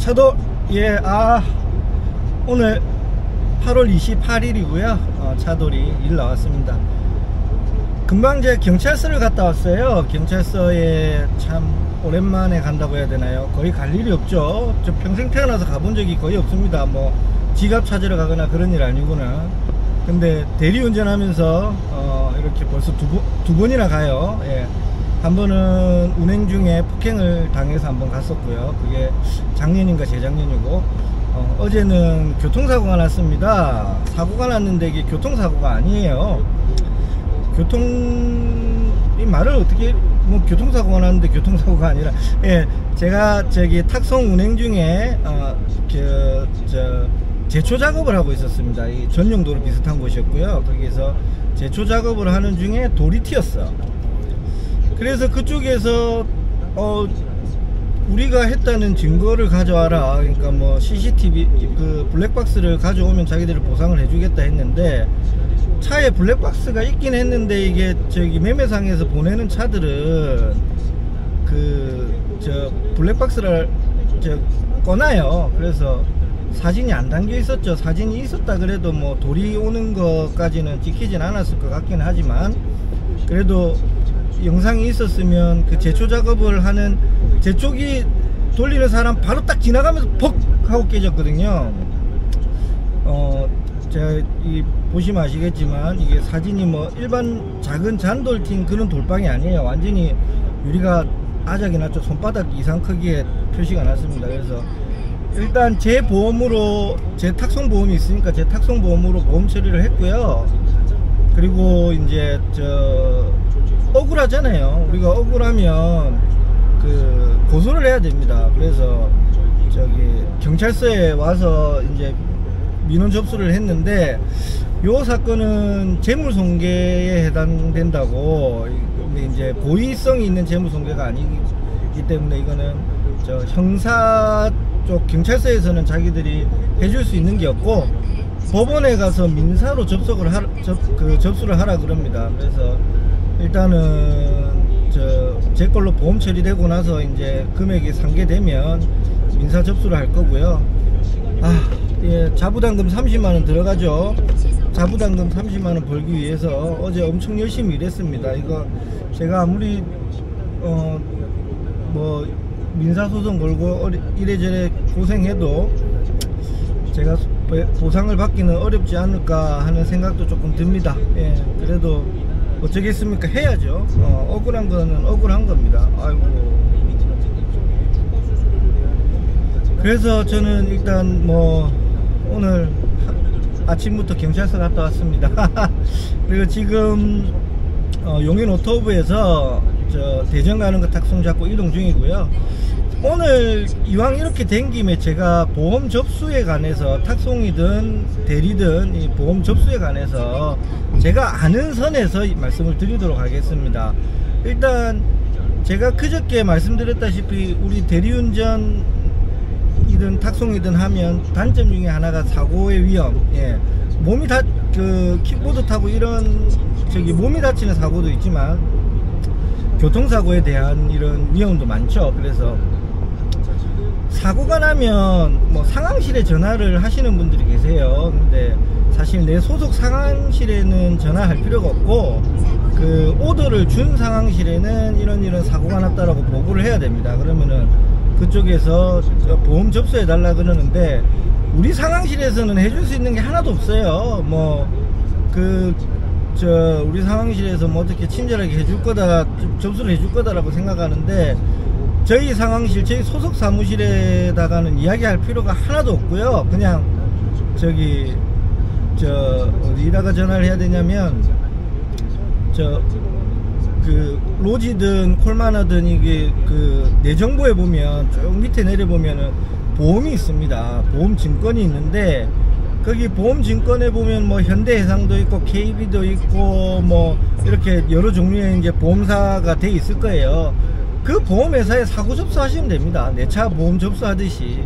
차도 오늘 8월 28일이고요 차돌이 일 나왔습니다. 금방 제 경찰서를 갔다 왔어요. 경찰서에 참 오랜만에 간다고 해야 되나요? 거의 갈 일이 없죠. 저 평생 태어나서 가본 적이 거의 없습니다. 뭐 지갑 찾으러 가거나 그런 일 아니구나. 근데 대리운전 하면서 이렇게 벌써 두 번이나 가요. 예. 한 번은 운행 중에 폭행을 당해서 한번 갔었고요. 그게 작년인가 재작년이고, 어제는 교통사고가 났습니다. 사고가 났는데 이게 교통사고가 아니에요. 이 말을 어떻게, 뭐 교통사고가 났는데 교통사고가 아니라, 예, 제가 저기 탁송 운행 중에 제초 작업을 하고 있었습니다. 이 전용도로 비슷한 곳이었고요. 거기에서 제초 작업을 하는 중에 돌이 튀었어. 그래서 그쪽에서 우리가 했다는 증거를 가져와라. 그러니까 뭐 CCTV 그 블랙박스를 가져오면 자기들이 보상을 해주겠다 했는데, 차에 블랙박스가 있긴 했는데 이게 저기 매매상에서 보내는 차들은 블랙박스를 꺼놔요. 그래서 사진이 안 담겨 있었죠. 사진이 있었다 그래도 뭐 돌이 오는 것까지는 찍히진 않았을 것 같긴 하지만, 그래도 영상이 있었으면 그 제초 작업을 하는 제초기 돌리는 사람 바로 딱 지나가면서 퍽 하고 깨졌거든요. 제가 보시면 아시겠지만 이게 사진이 뭐 일반 작은 잔돌 튄 그런 돌방이 아니에요. 완전히 유리가 아작이 났죠. 손바닥 이상 크기의 표시가 났습니다. 그래서 일단 제 보험으로, 제 탁송 보험이 있으니까 제 탁송 보험으로 보험 처리를 했고요. 그리고 이제 억울하잖아요. 우리가 억울하면 고소를 해야 됩니다. 그래서 저기 경찰서에 와서 이제 민원 접수를 했는데, 요 사건은 재물손괴에 해당된다고. 근데 이제 고의성이 있는 재물손괴가 아니기 때문에 이거는 형사 쪽 경찰서에서는 자기들이 해줄 수 있는 게 없고, 법원에 가서 민사로 접수를 하라 그럽니다. 그래서 일단은 제 걸로 보험 처리되고 나서 이제 금액이 상계되면 민사 접수를 할 거고요. 예, 자부담금 30만원 들어가죠. 자부담금 30만원 벌기 위해서 어제 엄청 열심히 일했습니다. 이거 제가 아무리 뭐 민사소송 걸고 이래저래 고생해도 제가 보상을 받기는 어렵지 않을까 하는 생각도 조금 듭니다. 예, 그래도 어쩌겠습니까? 해야죠. 억울한 거는 억울한 겁니다. 아이고. 그래서 저는 일단 뭐 오늘 아침부터 경찰서 갔다 왔습니다. 그리고 지금 용인 오토부에서 대전 가는 거 탁송 잡고 이동 중이고요. 오늘 이왕 이렇게 된 김에 제가 보험 접수에 관해서, 탁송이든 대리든 이 보험 접수에 관해서 제가 아는 선에서 말씀을 드리도록 하겠습니다. 일단 제가 그저께 말씀드렸다시피 우리 대리운전이든 탁송이든 하면 단점 중에 하나가 사고의 위험. 예, 몸이 킥보드 타고 이런 몸이 다치는 사고도 있지만 교통사고에 대한 이런 위험도 많죠. 그래서 사고가 나면 뭐 상황실에 전화를 하시는 분들이 계세요. 근데 사실 내 소속 상황실에는 전화할 필요가 없고, 그 오더를 준 상황실에는 이런 사고가 났다라고 보고를 해야 됩니다. 그러면은 그쪽에서 보험 접수해 달라 그러는데, 우리 상황실에서는 해줄 수 있는 게 하나도 없어요. 뭐 우리 상황실에서 뭐 어떻게 친절하게 해줄 거다, 접수를 해줄 거다라고 생각하는데, 저희 상황실, 저희 소속 사무실에다가는 이야기할 필요가 하나도 없고요. 그냥 어디다가 전화를 해야 되냐면, 로지든 콜마너든 이게 내 정보에 보면 쭉 밑에 내려보면은 보험이 있습니다. 보험 증권이 있는데, 거기 보험 증권에 보면 뭐 현대해상도 있고 KB도 있고 뭐 이렇게 여러 종류의 이제 보험사가 돼 있을 거예요. 그 보험회사에 사고 접수하시면 됩니다. 내 차 보험 접수하듯이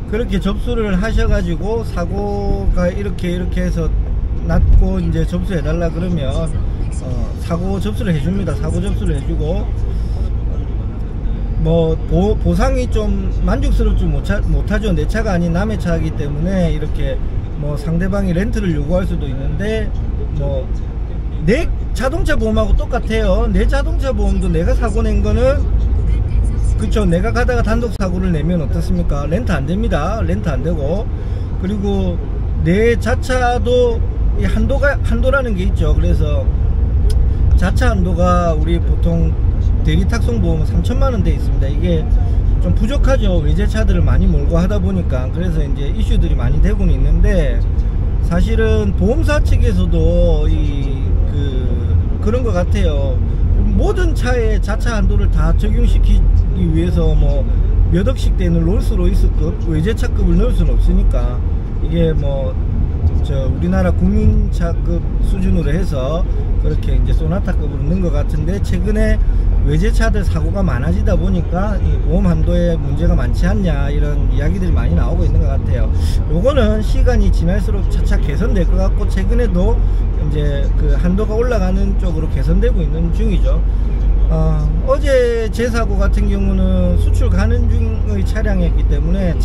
그렇게 접수를 하셔가지고, 사고가 이렇게 해서 났고 이제 접수해달라 그러면 사고 접수를 해줍니다. 사고 접수를 해주고, 뭐 보상이 좀 만족스럽지 못하죠. 내 차가 아닌 남의 차이기 때문에 이렇게 뭐 상대방이 렌트를 요구할 수도 있는데, 뭐 내 자동차 보험하고 똑같아요. 내 자동차 보험도 내가 사고 낸 거는, 그쵸, 내가 가다가 단독 사고를 내면 어떻습니까? 렌트 안 됩니다. 렌트 안 되고. 그리고 내 자차도 이 한도라는 게 있죠. 그래서 자차 한도가 우리 보통 대리 탁송 보험은 3천만원 돼 있습니다. 이게 좀 부족하죠. 외제차들을 많이 몰고 하다 보니까. 그래서 이제 이슈들이 많이 되고는 있는데, 사실은 보험사 측에서도 그런 것 같아요. 모든 차에 자차 한도를 다 적용시키기 위해서 뭐 몇 억씩 되는 롤스로이스급 외제차급을 넣을 수는 없으니까, 이게 뭐 우리나라 국민차급 수준으로 해서 그렇게 이제 소나타급으로 넣은 것 같은데, 최근에 외제차들 사고가 많아지다 보니까 이 보험 한도에 문제가 많지 않냐, 이런 이야기들이 많이 나오고 있는 것 같아요. 요거는 시간이 지날수록 차차 개선될 것 같고, 최근에도 이제 그 한도가 올라가는 쪽으로 개선되고 있는 중이죠. 어제 제 사고 같은 경우는 수출 가는 중의 차량이었기 때문에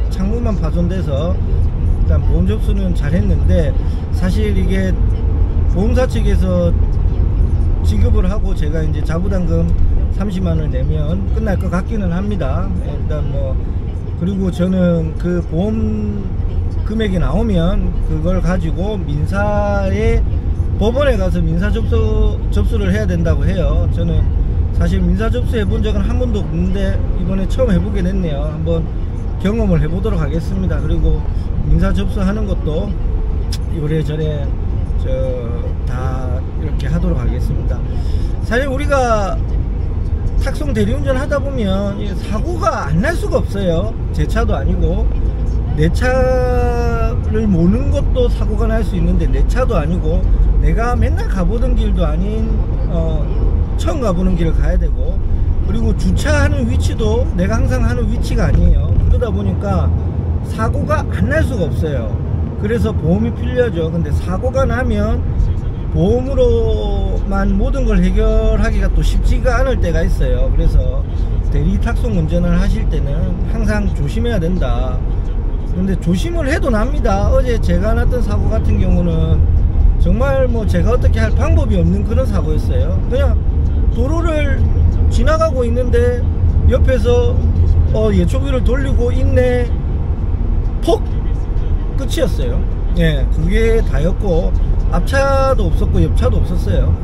창문만 파손돼서 일단 보험 접수는 잘 했는데, 사실 이게 보험사 측에서 지급을 하고 제가 이제 자부담금 30만원을 내면 끝날 것 같기는 합니다. 일단 뭐, 그리고 저는 그 보험 금액이 나오면 그걸 가지고 민사에, 법원에 가서 민사 접수를 해야 된다고 해요. 저는 사실 민사 접수 해본 적은 한 번도 없는데 이번에 처음 해보게 됐네요. 한번 경험을 해보도록 하겠습니다. 그리고 민사 접수하는 것도 요래저래 다 이렇게 하도록 하겠습니다. 사실 우리가 탁송 대리운전 하다 보면 사고가 안 날 수가 없어요. 제 차도 아니고, 내 차를 모는 것도 사고가 날 수 있는데, 내 차도 아니고 내가 맨날 가보던 길도 아닌 처음 가보는 길을 가야 되고, 그리고 주차하는 위치도 내가 항상 하는 위치가 아니에요. 그러다 보니까 사고가 안 날 수가 없어요. 그래서 보험이 필요하죠. 근데 사고가 나면 보험으로만 모든 걸 해결하기가 또 쉽지가 않을 때가 있어요. 그래서 대리 탁송 운전을 하실 때는 항상 조심해야 된다. 근데 조심을 해도 납니다. 어제 제가 났던 사고 같은 경우는 정말 뭐 제가 어떻게 할 방법이 없는 그런 사고였어요. 그냥 도로를 지나가고 있는데 옆에서 예초기를 돌리고 있네, 폭! 끝이었어요. 예, 그게 다였고, 앞차도 없었고 옆차도 없었어요.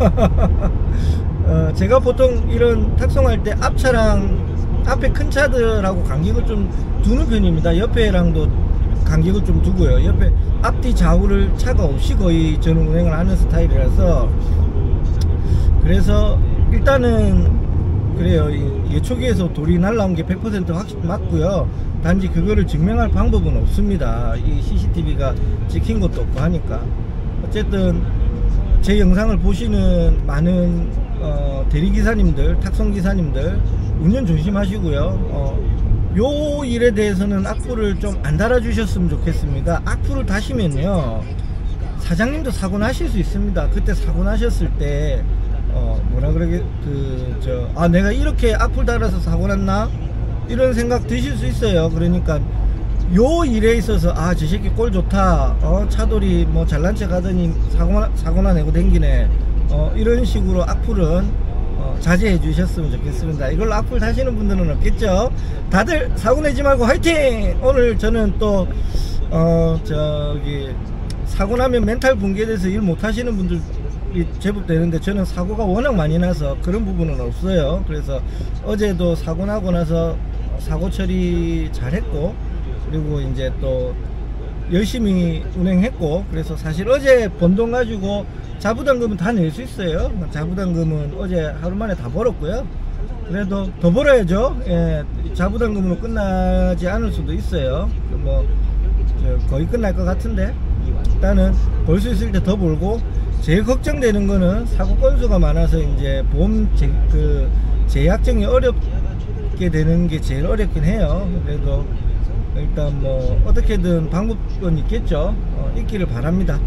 제가 보통 이런 탁송할 때 앞차랑 앞에 큰 차들하고 간격을 좀 두는 편입니다. 옆에랑도 간격을 좀 두고요. 옆에 앞뒤 좌우를 차가 없이 거의 저는 운행을 하는 스타일이라서, 그래서 일단은 그래요. 예초기에서 돌이 날라온 게 100% 맞고요. 단지 그거를 증명할 방법은 없습니다. 이 CCTV가 찍힌 것도 없고 하니까. 어쨌든 제 영상을 보시는 많은 대리기사님들, 탁송기사님들 운전 조심하시고요. 요 일에 대해서는 악플을 좀 안 달아주셨으면 좋겠습니다. 악플을 다시면요, 사장님도 사고 나실 수 있습니다. 그때 사고 나셨을 때 뭐라 그러게, 내가 이렇게 악플 달아서 사고 났나, 이런 생각 드실 수 있어요. 그러니까 요 일에 있어서 저 새끼 꼴 좋다, 차돌이 뭐 잘난 척 하더니 사고나 내고 댕기네, 이런 식으로 악플은 자제해 주셨으면 좋겠습니다. 이걸로 악플 다시는 분들은 없겠죠. 다들 사고 내지 말고 화이팅! 오늘 저는 또 사고 나면 멘탈 붕괴돼서 일 못 하시는 분들 제법 되는데, 저는 사고가 워낙 많이 나서 그런 부분은 없어요. 그래서 어제도 사고 나고 나서 사고 처리 잘했고, 그리고 이제 또 열심히 운행했고, 그래서 사실 어제 번 돈 가지고 자부담금은 다 낼 수 있어요. 자부담금은 어제 하루 만에 다 벌었고요. 그래도 더 벌어야죠. 예, 자부담금으로 끝나지 않을 수도 있어요. 뭐 거의 끝날 것 같은데, 일단은 벌 수 있을 때 더 벌고, 제일 걱정되는 거는 사고 건수가 많아서 이제 보험 재약정이 어렵게 되는 게 제일 어렵긴 해요. 그래도 일단 뭐 어떻게든 방법은 있겠죠. 있기를 바랍니다.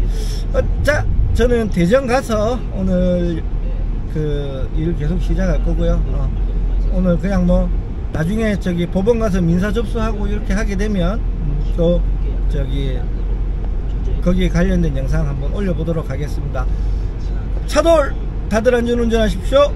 자, 저는 대전 가서 오늘 일 계속 시작할 거고요. 오늘 그냥 뭐 나중에 저기 법원 가서 민사 접수하고 이렇게 하게 되면 또 저기 거기에 관련된 영상 한번 올려보도록 하겠습니다. 차돌 다들 안전 운전하십시오.